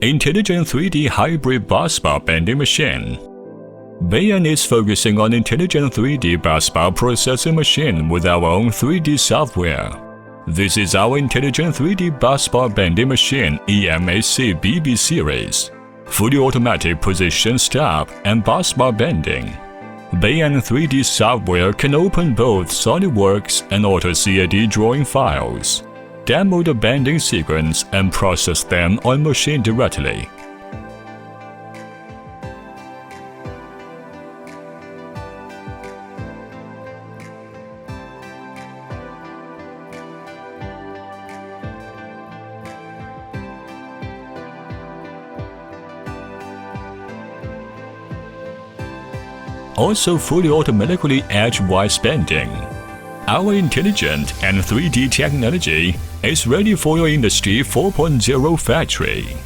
Intelligent 3D Hybrid Busbar Bending Machine. Bayan is focusing on intelligent 3D busbar processing machine with our own 3D software. This is our intelligent 3D busbar bending machine EMAC BB series. Fully automatic position stop and busbar bending. Bayan 3D software can open both SolidWorks and AutoCAD drawing files, demo the bending sequence and process them on machine directly. Also fully automatically edge-wise bending. Our intelligent and 3D technology is ready for your Industry 4.0 factory.